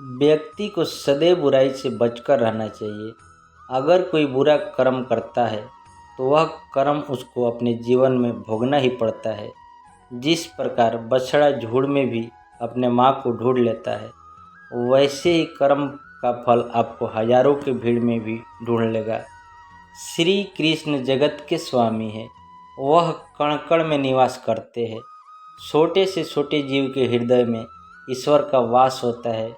व्यक्ति को सदैव बुराई से बचकर रहना चाहिए। अगर कोई बुरा कर्म करता है तो वह कर्म उसको अपने जीवन में भोगना ही पड़ता है। जिस प्रकार बछड़ा झुंड में भी अपने माँ को ढूंढ लेता है, वैसे ही कर्म का फल आपको हजारों की भीड़ में भी ढूंढ लेगा। श्री कृष्ण जगत के स्वामी हैं। वह कण कण में निवास करते हैं। छोटे से छोटे जीव के हृदय में ईश्वर का वास होता है।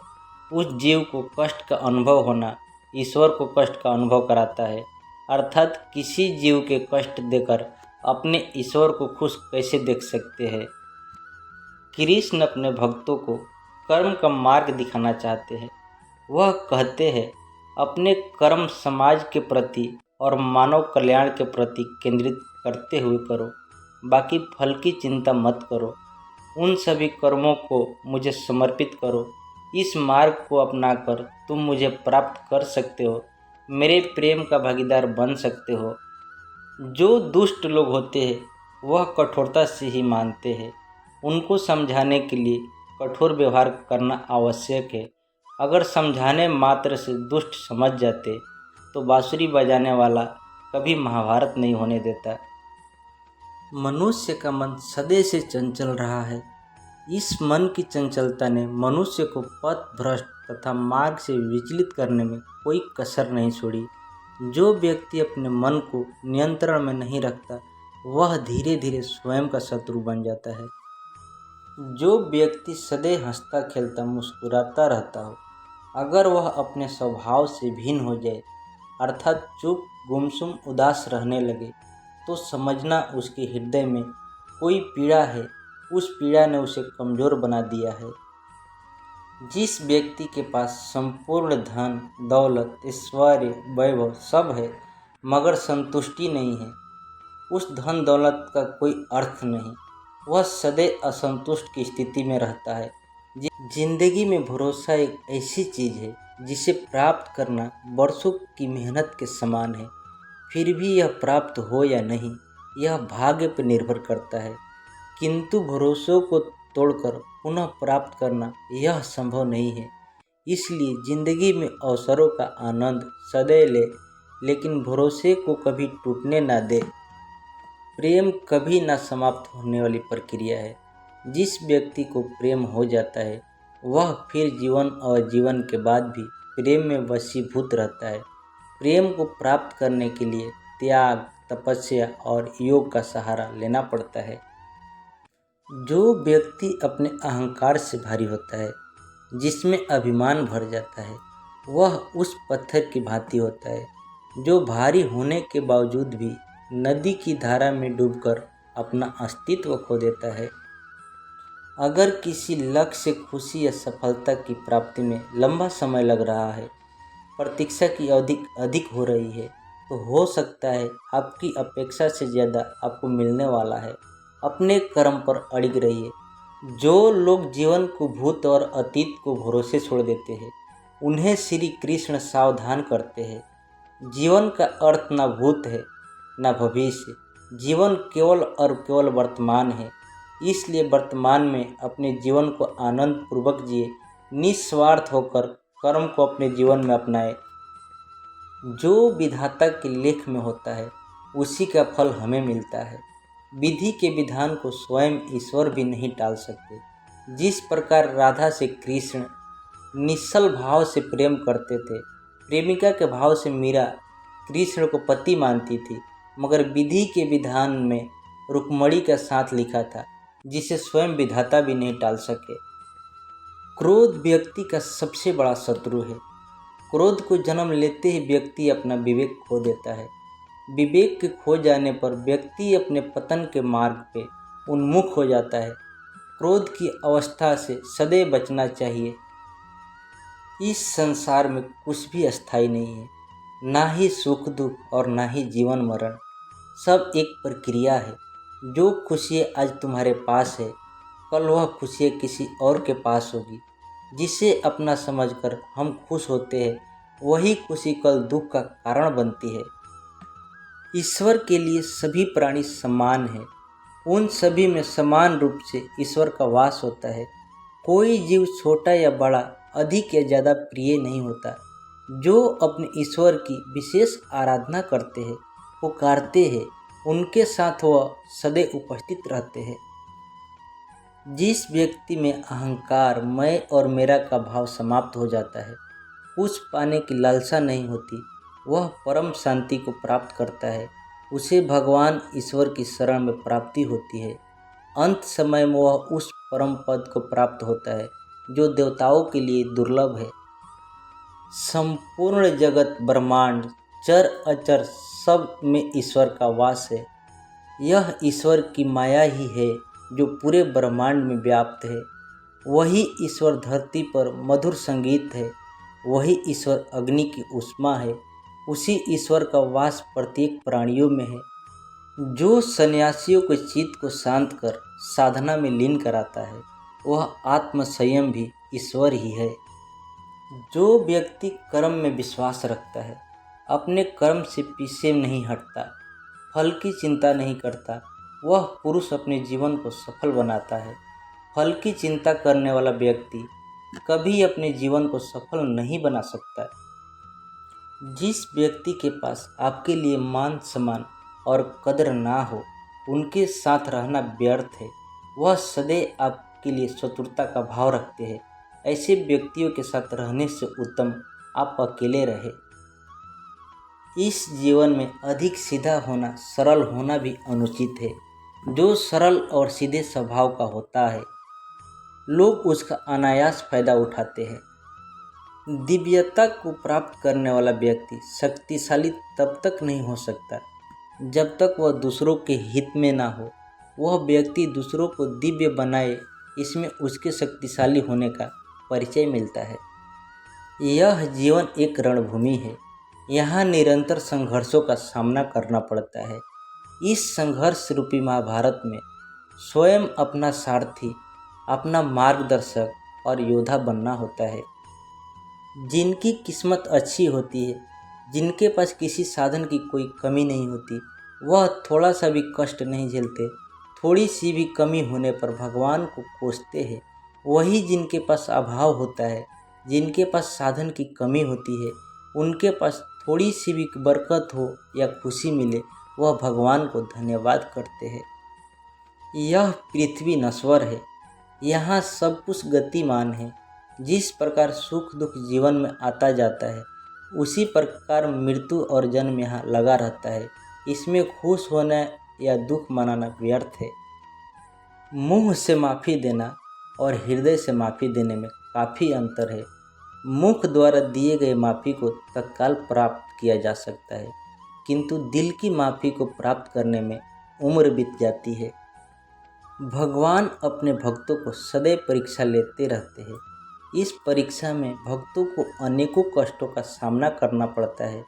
उस जीव को कष्ट का अनुभव होना ईश्वर को कष्ट का अनुभव कराता है। अर्थात किसी जीव के कष्ट देकर अपने ईश्वर को खुश कैसे देख सकते हैं। कृष्ण अपने भक्तों को कर्म का मार्ग दिखाना चाहते हैं। वह कहते हैं, अपने कर्म समाज के प्रति और मानव कल्याण के प्रति केंद्रित करते हुए करो। बाकी फल की चिंता मत करो। उन सभी कर्मों को मुझे समर्पित करो। इस मार्ग को अपनाकर तुम मुझे प्राप्त कर सकते हो, मेरे प्रेम का भागीदार बन सकते हो। जो दुष्ट लोग होते हैं वह कठोरता से ही मानते हैं। उनको समझाने के लिए कठोर व्यवहार करना आवश्यक है। अगर समझाने मात्र से दुष्ट समझ जाते तो बांसुरी बजाने वाला कभी महाभारत नहीं होने देता। मनुष्य का मन सदैव से चंचल रहा है। इस मन की चंचलता ने मनुष्य को पथ भ्रष्ट तथा मार्ग से विचलित करने में कोई कसर नहीं छोड़ी। जो व्यक्ति अपने मन को नियंत्रण में नहीं रखता, वह धीरे धीरे स्वयं का शत्रु बन जाता है। जो व्यक्ति सदैव हंसता खेलता मुस्कुराता रहता हो, अगर वह अपने स्वभाव से भिन्न हो जाए, अर्थात चुप गुमसुम उदास रहने लगे, तो समझना उसके हृदय में कोई पीड़ा है। उस पीड़ा ने उसे कमज़ोर बना दिया है। जिस व्यक्ति के पास संपूर्ण धन दौलत ऐश्वर्य वैभव सब है मगर संतुष्टि नहीं है, उस धन दौलत का कोई अर्थ नहीं। वह सदैव असंतुष्ट की स्थिति में रहता है। जिंदगी में भरोसा एक ऐसी चीज़ है जिसे प्राप्त करना वर्षों की मेहनत के समान है। फिर भी यह प्राप्त हो या नहीं, यह भाग्य पर निर्भर करता है। किंतु भरोसों को तोड़कर पुनः प्राप्त करना यह संभव नहीं है। इसलिए जिंदगी में अवसरों का आनंद सदैव ले, लेकिन भरोसे को कभी टूटने ना दे। प्रेम कभी ना समाप्त होने वाली प्रक्रिया है। जिस व्यक्ति को प्रेम हो जाता है, वह फिर जीवन और जीवन के बाद भी प्रेम में वशीभूत रहता है। प्रेम को प्राप्त करने के लिए त्याग, तपस्या और योग का सहारा लेना पड़ता है। जो व्यक्ति अपने अहंकार से भारी होता है, जिसमें अभिमान भर जाता है, वह उस पत्थर की भांति होता है जो भारी होने के बावजूद भी नदी की धारा में डूबकर अपना अस्तित्व खो देता है। अगर किसी लक्ष्य से खुशी या सफलता की प्राप्ति में लंबा समय लग रहा है, प्रतीक्षा की अवधि अधिक हो रही है, तो हो सकता है आपकी अपेक्षा से ज़्यादा आपको मिलने वाला है। अपने कर्म पर अड़िग रहिए। जो लोग जीवन को भूत और अतीत को भरोसे छोड़ देते हैं, उन्हें श्री कृष्ण सावधान करते हैं। जीवन का अर्थ न भूत है न भविष्य। जीवन केवल और केवल वर्तमान है। इसलिए वर्तमान में अपने जीवन को आनंद पूर्वक जिए, निस्वार्थ होकर कर्म को अपने जीवन में अपनाए। जो विधाता के लेख में होता है, उसी का फल हमें मिलता है। विधि के विधान को स्वयं ईश्वर भी नहीं टाल सकते। जिस प्रकार राधा से कृष्ण निश्चल भाव से प्रेम करते थे, प्रेमिका के भाव से मीरा कृष्ण को पति मानती थी, मगर विधि के विधान में रुक्मणी का साथ लिखा था, जिसे स्वयं विधाता भी नहीं टाल सके। क्रोध व्यक्ति का सबसे बड़ा शत्रु है। क्रोध को जन्म लेते ही व्यक्ति अपना विवेक खो देता है। विवेक के खो जाने पर व्यक्ति अपने पतन के मार्ग पे उन्मुख हो जाता है। क्रोध की अवस्था से सदैव बचना चाहिए। इस संसार में कुछ भी अस्थायी नहीं है, ना ही सुख दुख और ना ही जीवन मरण। सब एक प्रक्रिया है। जो खुशी आज तुम्हारे पास है, कल वह खुशी किसी और के पास होगी। जिसे अपना समझकर हम खुश होते हैं, वही खुशी कल दुख का कारण बनती है। ईश्वर के लिए सभी प्राणी समान हैं। उन सभी में समान रूप से ईश्वर का वास होता है। कोई जीव छोटा या बड़ा अधिक या ज़्यादा प्रिय नहीं होता। जो अपने ईश्वर की विशेष आराधना करते हैं, पुकारते हैं, उनके साथ वह सदैव उपस्थित रहते हैं। जिस व्यक्ति में अहंकार, मैं और मेरा का भाव समाप्त हो जाता है, कुछ पाने की लालसा नहीं होती, वह परम शांति को प्राप्त करता है। उसे भगवान ईश्वर की शरण में प्राप्ति होती है। अंत समय में वह उस परम पद को प्राप्त होता है जो देवताओं के लिए दुर्लभ है। संपूर्ण जगत, ब्रह्मांड, चर अचर सब में ईश्वर का वास है। यह ईश्वर की माया ही है जो पूरे ब्रह्मांड में व्याप्त है। वही ईश्वर धरती पर मधुर संगीत है। वही ईश्वर अग्नि की ऊष्मा है। उसी ईश्वर का वास प्रत्येक प्राणियों में है। जो सन्यासियों के चित्त को शांत कर साधना में लीन कराता है, वह आत्म संयम भी ईश्वर ही है। जो व्यक्ति कर्म में विश्वास रखता है, अपने कर्म से पीछे नहीं हटता, फल की चिंता नहीं करता, वह पुरुष अपने जीवन को सफल बनाता है। फल की चिंता करने वाला व्यक्ति कभी अपने जीवन को सफल नहीं बना सकता। जिस व्यक्ति के पास आपके लिए मान सम्मान और कदर ना हो, उनके साथ रहना व्यर्थ है। वह सदैव आपके लिए शत्रुता का भाव रखते हैं। ऐसे व्यक्तियों के साथ रहने से उत्तम आप अकेले रहे। इस जीवन में अधिक सीधा होना, सरल होना भी अनुचित है। जो सरल और सीधे स्वभाव का होता है, लोग उसका अनायास फायदा उठाते हैं। दिव्यता को प्राप्त करने वाला व्यक्ति शक्तिशाली तब तक नहीं हो सकता जब तक वह दूसरों के हित में ना हो। वह व्यक्ति दूसरों को दिव्य बनाए, इसमें उसके शक्तिशाली होने का परिचय मिलता है। यह जीवन एक रणभूमि है। यहाँ निरंतर संघर्षों का सामना करना पड़ता है। इस संघर्ष रूपी महाभारत में स्वयं अपना सारथी, अपना मार्गदर्शक और योद्धा बनना होता है। जिनकी किस्मत अच्छी होती है, जिनके पास किसी साधन की कोई कमी नहीं होती, वह थोड़ा सा भी कष्ट नहीं झेलते। थोड़ी सी भी कमी होने पर भगवान को कोसते हैं। वही जिनके पास अभाव होता है, जिनके पास साधन की कमी होती है, उनके पास थोड़ी सी भी बरकत हो या खुशी मिले, वह भगवान को धन्यवाद करते हैं। यह पृथ्वी नश्वर है। यहाँ सब कुछ गतिमान है। जिस प्रकार सुख दुख जीवन में आता जाता है, उसी प्रकार मृत्यु और जन्म यहाँ लगा रहता है। इसमें खुश होना या दुख मनाना व्यर्थ है। मुंह से माफ़ी देना और हृदय से माफ़ी देने में काफ़ी अंतर है। मुख द्वारा दिए गए माफ़ी को तत्काल प्राप्त किया जा सकता है, किंतु दिल की माफ़ी को प्राप्त करने में उम्र बीत जाती है। भगवान अपने भक्तों को सदैव परीक्षा लेते रहते हैं। इस परीक्षा में भक्तों को अनेकों कष्टों का सामना करना पड़ता है।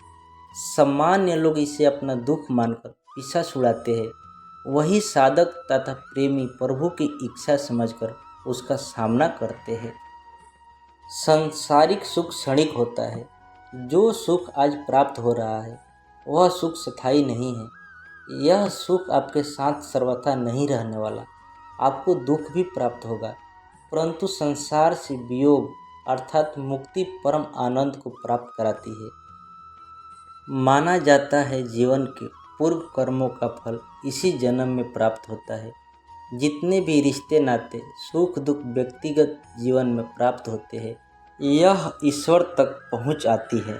सामान्य लोग इसे अपना दुख मानकर पीछा छुड़ाते हैं। वही साधक तथा प्रेमी प्रभु की इच्छा समझकर उसका सामना करते हैं। सांसारिक सुख क्षणिक होता है। जो सुख आज प्राप्त हो रहा है, वह सुख स्थायी नहीं है। यह सुख आपके साथ सर्वथा नहीं रहने वाला। आपको दुख भी प्राप्त होगा, परंतु संसार से वियोग अर्थात मुक्ति परम आनंद को प्राप्त कराती है। माना जाता है जीवन के पूर्व कर्मों का फल इसी जन्म में प्राप्त होता है। जितने भी रिश्ते नाते, सुख दुख व्यक्तिगत जीवन में प्राप्त होते हैं, यह ईश्वर तक पहुँच आती है।